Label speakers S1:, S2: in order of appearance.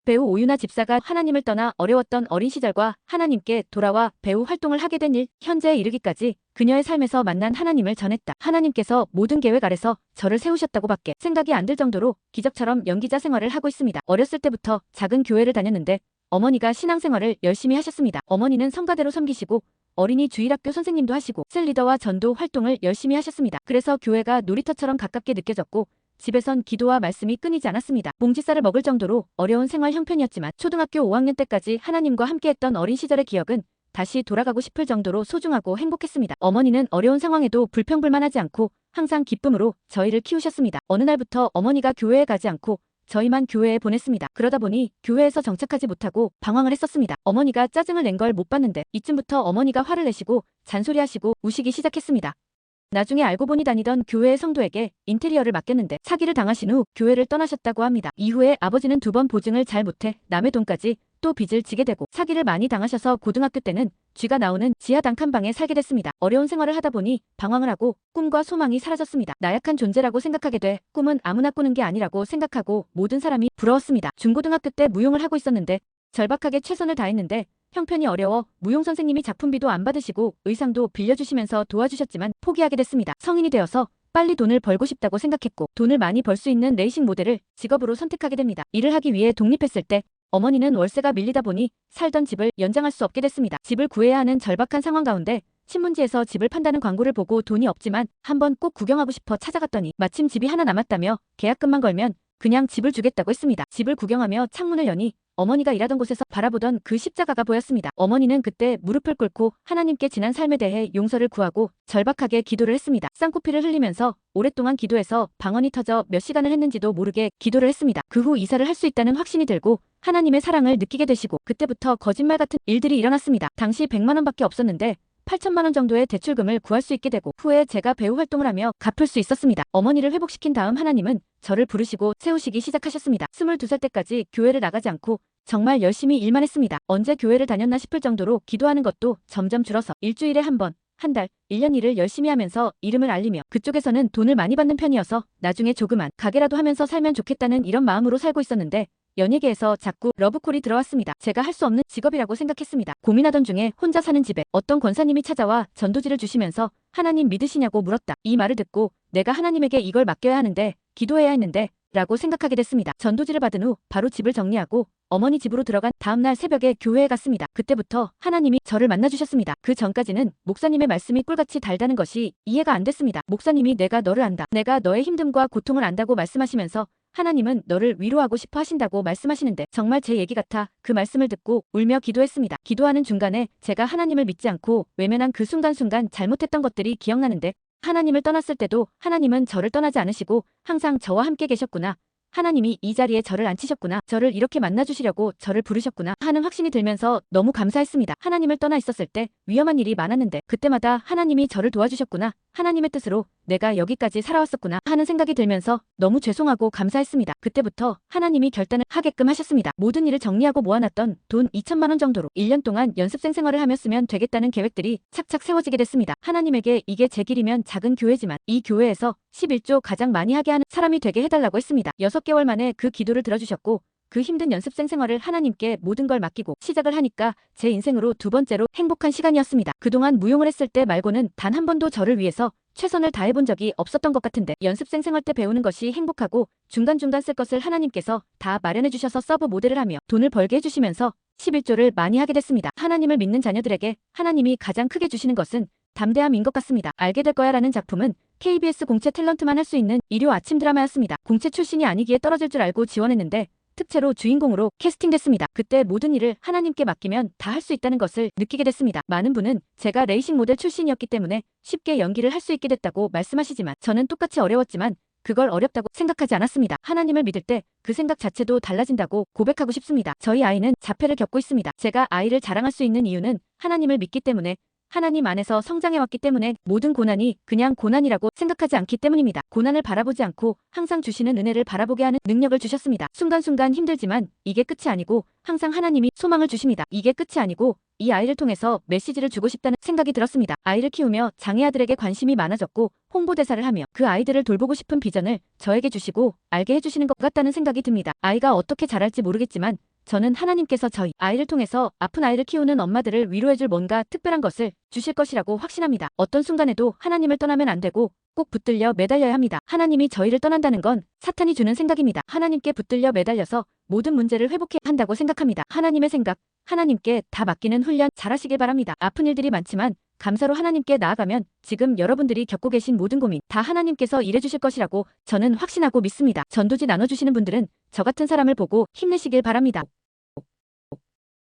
S1: 배우 오유나 집사가 하나님을 떠나 어려웠던 어린 시절과 하나님께 돌아와 배우 활동을 하게 된 일, 현재에 이르기까지 그녀의 삶에서 만난 하나님을 전했다. 하나님께서 모든 계획 아래서 저를 세우셨다고 밖에 생각이 안 들 정도로 기적처럼 연기자 생활을 하고 있습니다. 어렸을 때부터 작은 교회를 다녔는데 어머니가 신앙생활을 열심히 하셨습니다. 어머니는 성가대로 섬기시고 어린이 주일학교 선생님도 하시고 셀리더와 전도 활동을 열심히 하셨습니다. 그래서 교회가 놀이터처럼 가깝게 느껴졌고 집에선 기도와 말씀이 끊이지 않았습니다. 봉지쌀을 먹을 정도로 어려운 생활 형편이었지만 초등학교 5학년 때까지 하나님과 함께했던 어린 시절의 기억은 다시 돌아가고 싶을 정도로 소중하고 행복했습니다. 어머니는 어려운 상황에도 불평불만하지 않고 항상 기쁨으로 저희를 키우셨습니다. 어느 날부터 어머니가 교회에 가지 않고 저희만 교회에 보냈습니다. 그러다 보니 교회에서 정착하지 못하고 방황을 했었습니다. 어머니가 짜증을 낸 걸 못 봤는데 이쯤부터 어머니가 화를 내시고 잔소리하시고 우시기 시작했습니다. 나중에 알고 보니 다니던 교회의 성도에게 인테리어를 맡겼는데 사기를 당하신 후 교회를 떠나셨다고 합니다. 이후에 아버지는 2번 보증을 잘 못해 남의 돈까지 또 빚을 지게 되고 사기를 많이 당하셔서 고등학교 때는 쥐가 나오는 지하 단칸방에 살게 됐습니다. 어려운 생활을 하다 보니 방황을 하고 꿈과 소망이 사라졌습니다. 나약한 존재라고 생각하게 돼 꿈은 아무나 꾸는 게 아니라고 생각하고 모든 사람이 부러웠습니다. 중고등학교 때 무용을 하고 있었는데 절박하게 최선을 다했는데 형편이 어려워 무용 선생님이 작품비도 안 받으시고 의상도 빌려주시면서 도와주셨지만 포기하게 됐습니다. 성인이 되어서 빨리 돈을 벌고 싶다고 생각했고 돈을 많이 벌 수 있는 레이싱 모델을 직업으로 선택하게 됩니다. 일을 하기 위해 독립했을 때 어머니는 월세가 밀리다 보니 살던 집을 연장할 수 없게 됐습니다. 집을 구해야 하는 절박한 상황 가운데 신문지에서 집을 판다는 광고를 보고 돈이 없지만 한번 꼭 구경하고 싶어 찾아갔더니 마침 집이 하나 남았다며 계약금만 걸면 그냥 집을 주겠다고 했습니다. 집을 구경하며 창문을 여니 어머니가 일하던 곳에서 바라보던 그 십자가가 보였습니다. 어머니는 그때 무릎을 꿇고 하나님께 지난 삶에 대해 용서를 구하고 절박하게 기도를 했습니다. 쌍코피를 흘리면서 오랫동안 기도해서 방언이 터져 몇 시간을 했는지도 모르게 기도를 했습니다. 그 후 이사를 할 수 있다는 확신이 들고 하나님의 사랑을 느끼게 되시고 그때부터 거짓말 같은 일들이 일어났습니다. 당시 100만 원밖에 없었는데 8천만 원 정도의 대출금을 구할 수 있게 되고 후에 제가 배우 활동을 하며 갚을 수 있었습니다. 어머니를 회복시킨 다음 하나님은 저를 부르시고 세우시기 시작하셨습니다. 22살 때까지 교회를 나가지 않고 정말 열심히 일만 했습니다. 언제 교회를 다녔나 싶을 정도로 기도하는 것도 점점 줄어서 일주일에 한 번, 한 달, 1년 일을 열심히 하면서 이름을 알리며 그쪽에서는 돈을 많이 받는 편이어서 나중에 조그만 가게라도 하면서 살면 좋겠다는 이런 마음으로 살고 있었는데 연예계에서 자꾸 러브콜이 들어왔습니다. 제가 할 수 없는 직업이라고 생각했습니다. 고민하던 중에 혼자 사는 집에 어떤 권사님이 찾아와 전도지를 주시면서 하나님 믿으시냐고 물었다. 이 말을 듣고 내가 하나님에게 이걸 맡겨야 하는데 기도해야 했는데 라고 생각하게 됐습니다. 전도지를 받은 후 바로 집을 정리하고 어머니 집으로 들어간 다음날 새벽에 교회에 갔습니다. 그때부터 하나님이 저를 만나주셨습니다. 그 전까지는 목사님의 말씀이 꿀같이 달다는 것이 이해가 안 됐습니다. 목사님이 내가 너를 안다. 내가 너의 힘듦과 고통을 안다고 말씀하시면서 하나님은 너를 위로하고 싶어 하신다고 말씀하시는데 정말 제 얘기 같아 그 말씀을 듣고 울며 기도했습니다. 기도하는 중간에 제가 하나님을 믿지 않고 외면한 그 순간순간 잘못했던 것들이 기억나는데 하나님을 떠났을 때도 하나님은 저를 떠나지 않으시고 항상 저와 함께 계셨구나. 하나님이 이 자리에 저를 앉히셨구나. 저를 이렇게 만나주시려고 저를 부르셨구나 하는 확신이 들면서 너무 감사했습니다. 하나님을 떠나 있었을 때 위험한 일이 많았는데 그때마다 하나님이 저를 도와주셨구나. 하나님의 뜻으로 내가 여기까지 살아왔었구나 하는 생각이 들면서 너무 죄송하고 감사했습니다. 그때부터 하나님이 결단을 하게끔 하셨습니다. 모든 일을 정리하고 모아놨던 돈 2천만 원 정도로 1년 동안 연습생 생활을 하며 쓰면 되겠다는 계획들이 착착 세워지게 됐습니다. 하나님에게 이게 제 길이면 작은 교회지만 이 교회에서 11조 가장 많이 하게 하는 사람이 되게 해달라고 했습니다. 6개월 만에 그 기도를 들어주셨고 그 힘든 연습생 생활을 하나님께 모든 걸 맡기고 시작을 하니까 제 인생으로 두 번째로 행복한 시간이었습니다. 그동안 무용을 했을 때 말고는 단 한 번도 저를 위해서 최선을 다해본 적이 없었던 것 같은데 연습생 생활 때 배우는 것이 행복하고 중간중간 쓸 것을 하나님께서 다 마련해 주셔서 서브 모델을 하며 돈을 벌게 해주시면서 11조를 많이 하게 됐습니다. 하나님을 믿는 자녀들에게 하나님이 가장 크게 주시는 것은 담대함인 것 같습니다. 알게 될 거야 라는 작품은 KBS 공채 탤런트만 할 수 있는 일요 아침 드라마였습니다. 공채 출신이 아니기에 떨어질 줄 알고 지원했는데 특채로 주인공으로 캐스팅됐습니다. 그때 모든 일을 하나님께 맡기면 다 할 수 있다는 것을 느끼게 됐습니다. 많은 분은 제가 레이싱 모델 출신이었기 때문에 쉽게 연기를 할 수 있게 됐다고 말씀하시지만 저는 똑같이 어려웠지만 그걸 어렵다고 생각하지 않았습니다. 하나님을 믿을 때 그 생각 자체도 달라진다고 고백하고 싶습니다. 저희 아이는 자폐를 겪고 있습니다. 제가 아이를 자랑할 수 있는 이유는 하나님을 믿기 때문에 하나님 안에서 성장해왔기 때문에 모든 고난이 그냥 고난이라고 생각하지 않기 때문입니다. 고난을 바라보지 않고 항상 주시는 은혜를 바라보게 하는 능력을 주셨습니다. 순간순간 힘들지만 이게 끝이 아니고 항상 하나님이 소망을 주십니다. 이게 끝이 아니고 이 아이를 통해서 메시지를 주고 싶다는 생각이 들었습니다. 아이를 키우며 장애 아들에게 관심이 많아졌고 홍보대사를 하며 그 아이들을 돌보고 싶은 비전을 저에게 주시고 알게 해주시는 것 같다는 생각이 듭니다. 아이가 어떻게 자랄지 모르겠지만 저는 하나님께서 저희 아이를 통해서 아픈 아이를 키우는 엄마들을 위로해줄 뭔가 특별한 것을 주실 것이라고 확신합니다. 어떤 순간에도 하나님을 떠나면 안 되고 꼭 붙들려 매달려야 합니다. 하나님이 저희를 떠난다는 건 사탄이 주는 생각입니다. 하나님께 붙들려 매달려서 모든 문제를 회복해야 한다고 생각합니다. 하나님의 생각, 하나님께 다 맡기는 훈련 잘하시길 바랍니다. 아픈 일들이 많지만 감사로 하나님께 나아가면 지금 여러분들이 겪고 계신 모든 고민 다 하나님께서 일해주실 것이라고 저는 확신하고 믿습니다. 전도지 나눠주시는 분들은 저 같은 사람을 보고 힘내시길 바랍니다.